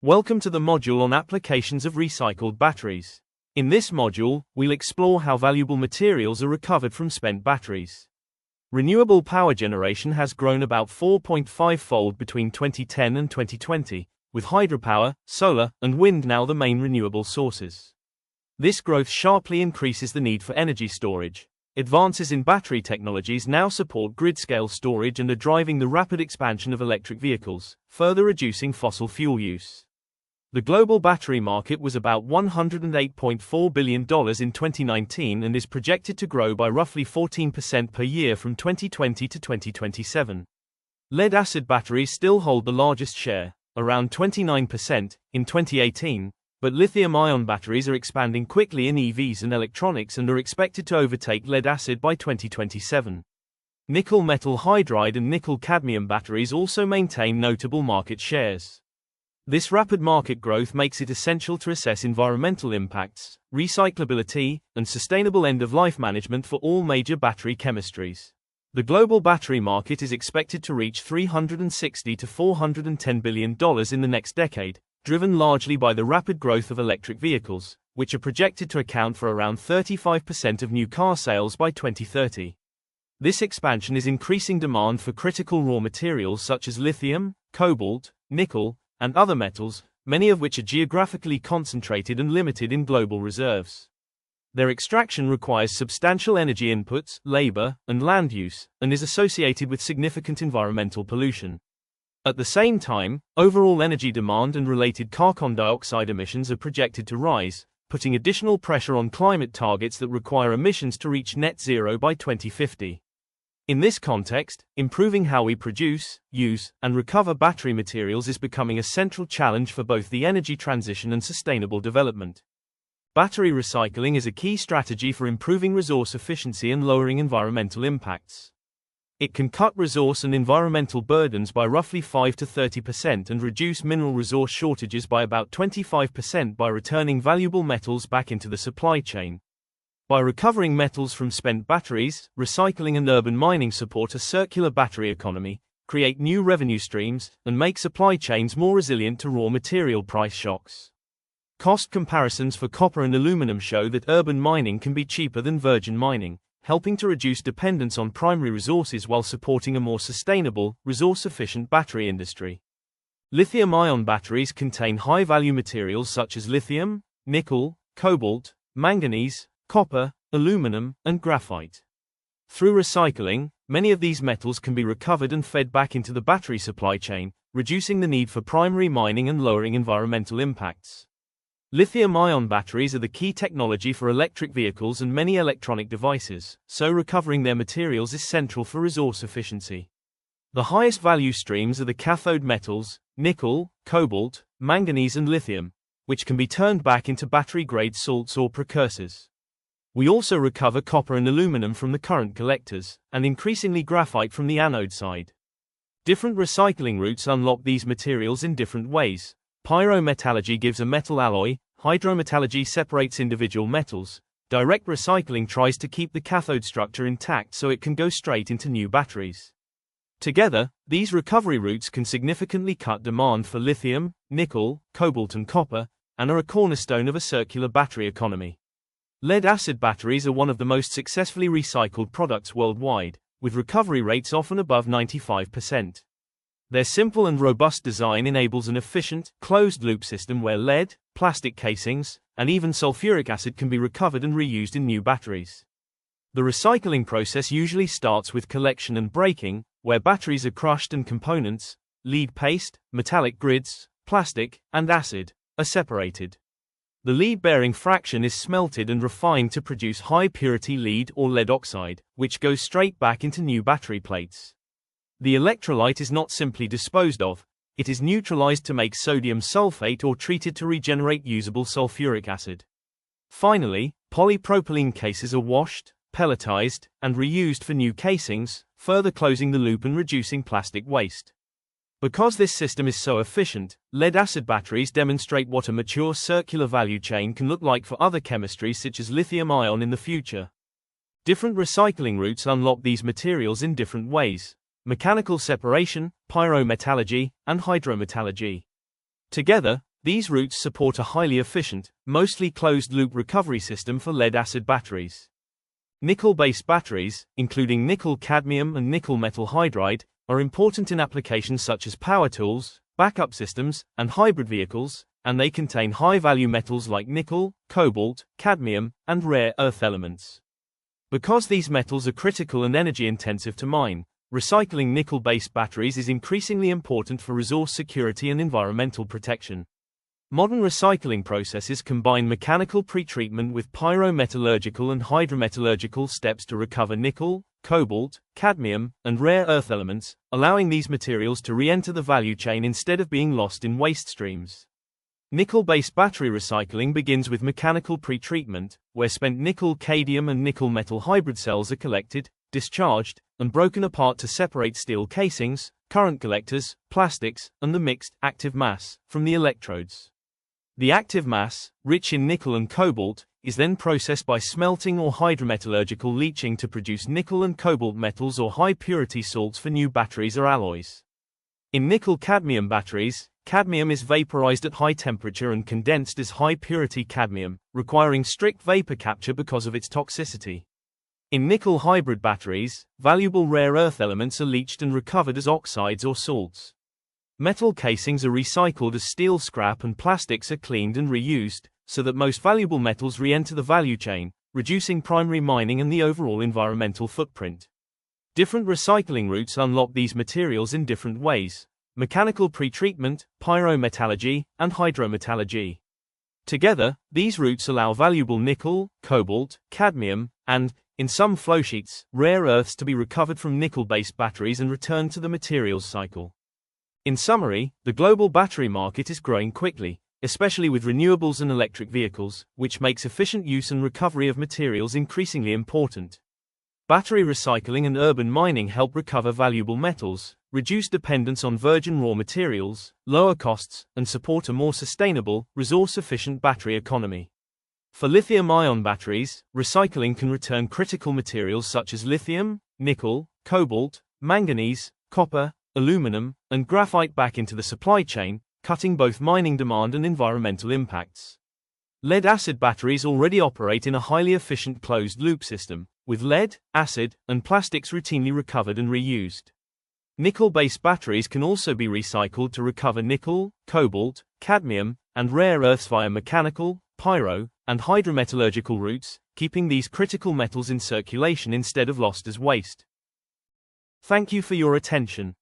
Welcome to the module on applications of recycled batteries. In this module, we'll explore how valuable materials are recovered from spent batteries. Renewable power generation has grown about 4.5-fold between 2010 and 2020, with hydropower, solar, and wind now the main renewable sources. This growth sharply increases the need for energy storage. Advances in battery technologies now support grid-scale storage and are driving the rapid expansion of electric vehicles, further reducing fossil fuel use. The global battery market was about $108.4 billion in 2019 and is projected to grow by roughly 14% per year from 2020 to 2027. Lead-acid batteries still hold the largest share, around 29%, in 2018, but lithium-ion batteries are expanding quickly in EVs and electronics and are expected to overtake lead-acid by 2027. Nickel metal hydride and nickel-cadmium batteries also maintain notable market shares. This rapid market growth makes it essential to assess environmental impacts, recyclability, and sustainable end-of-life management for all major battery chemistries. The global battery market is expected to reach $360 to $410 billion in the next decade, driven largely by the rapid growth of electric vehicles, which are projected to account for around 35% of new car sales by 2030. This expansion is increasing demand for critical raw materials such as lithium, cobalt, nickel, and other metals, many of which are geographically concentrated and limited in global reserves. Their extraction requires substantial energy inputs, labor, and land use, and is associated with significant environmental pollution. At the same time, overall energy demand and related carbon dioxide emissions are projected to rise, putting additional pressure on climate targets that require emissions to reach net zero by 2050. In this context, improving how we produce, use, and recover battery materials is becoming a central challenge for both the energy transition and sustainable development. Battery recycling is a key strategy for improving resource efficiency and lowering environmental impacts. It can cut resource and environmental burdens by roughly 5 to 30% and reduce mineral resource shortages by about 25% by returning valuable metals back into the supply chain. By recovering metals from spent batteries, recycling and urban mining support a circular battery economy, create new revenue streams, and make supply chains more resilient to raw material price shocks. Cost comparisons for copper and aluminum show that urban mining can be cheaper than virgin mining, helping to reduce dependence on primary resources while supporting a more sustainable, resource-efficient battery industry. Lithium-ion batteries contain high-value materials such as lithium, nickel, cobalt, manganese, copper, aluminum, and graphite. Through recycling, many of these metals can be recovered and fed back into the battery supply chain, reducing the need for primary mining and lowering environmental impacts. Lithium-ion batteries are the key technology for electric vehicles and many electronic devices, so recovering their materials is central for resource efficiency. The highest value streams are the cathode metals, nickel, cobalt, manganese and lithium, which can be turned back into battery-grade salts or precursors. We also recover copper and aluminum from the current collectors, and increasingly graphite from the anode side. Different recycling routes unlock these materials in different ways. Pyrometallurgy gives a metal alloy, hydrometallurgy separates individual metals, direct recycling tries to keep the cathode structure intact so it can go straight into new batteries. Together, these recovery routes can significantly cut demand for lithium, nickel, cobalt and copper, and are a cornerstone of a circular battery economy. Lead-acid batteries are one of the most successfully recycled products worldwide, with recovery rates often above 95%. Their simple and robust design enables an efficient, closed-loop system where lead, plastic casings, and even sulfuric acid can be recovered and reused in new batteries. The recycling process usually starts with collection and breaking, where batteries are crushed and components, lead paste, metallic grids, plastic, and acid, are separated. The lead-bearing fraction is smelted and refined to produce high-purity lead or lead oxide, which goes straight back into new battery plates. The electrolyte is not simply disposed of, it is neutralized to make sodium sulfate or treated to regenerate usable sulfuric acid. Finally, polypropylene cases are washed, pelletized, and reused for new casings, further closing the loop and reducing plastic waste. Because this system is so efficient, lead-acid batteries demonstrate what a mature circular value chain can look like for other chemistries such as lithium-ion in the future. Different recycling routes unlock these materials in different ways: mechanical separation, pyrometallurgy, and hydrometallurgy. Together, These routes support a highly efficient, mostly closed-loop recovery system for lead-acid batteries. Nickel-based batteries, including nickel-cadmium and nickel-metal hydride, are important in applications such as power tools, backup systems, and hybrid vehicles, and they contain high-value metals like nickel, cobalt, cadmium, and rare earth elements. Because these metals are critical and energy-intensive to mine, recycling nickel-based batteries is increasingly important for resource security and environmental protection. Modern recycling processes combine mechanical pretreatment with pyrometallurgical and hydrometallurgical steps to recover nickel, cobalt, cadmium, and rare earth elements, allowing these materials to re-enter the value chain instead of being lost in waste streams. Nickel-based battery recycling begins with mechanical pretreatment, where spent nickel-cadmium and nickel-metal hybrid cells are collected, discharged, and broken apart to separate steel casings, current collectors, plastics, and the mixed, active mass, from the electrodes. The active mass, rich in nickel and cobalt, is then processed by smelting or hydrometallurgical leaching to produce nickel and cobalt metals or high-purity salts for new batteries or alloys. In nickel-cadmium batteries, cadmium is vaporized at high temperature and condensed as high-purity cadmium, requiring strict vapor capture because of its toxicity. In nickel hybrid batteries, valuable rare earth elements are leached and recovered as oxides or salts. Metal casings are recycled as steel scrap and plastics are cleaned and reused, so that most valuable metals re-enter the value chain, reducing primary mining and the overall environmental footprint. Different recycling routes unlock these materials in different ways: mechanical pretreatment, pyrometallurgy, and hydrometallurgy. Together, these routes allow valuable nickel, cobalt, cadmium, and, in some flowsheets, rare earths to be recovered from nickel-based batteries and returned to the materials cycle. In summary, the global battery market is growing quickly, especially with renewables and electric vehicles, which makes efficient use and recovery of materials increasingly important. Battery recycling and urban mining help recover valuable metals, reduce dependence on virgin raw materials, lower costs, and support a more sustainable, resource-efficient battery economy. For lithium-ion batteries, recycling can return critical materials such as lithium, nickel, cobalt, manganese, copper, aluminum, and graphite back into the supply chain, cutting both mining demand and environmental impacts. Lead-acid batteries already operate in a highly efficient closed-loop system, with lead, acid, and plastics routinely recovered and reused. Nickel-based batteries can also be recycled to recover nickel, cobalt, cadmium, and rare earths via mechanical, pyro, and hydrometallurgical routes, keeping these critical metals in circulation instead of lost as waste. Thank you for your attention.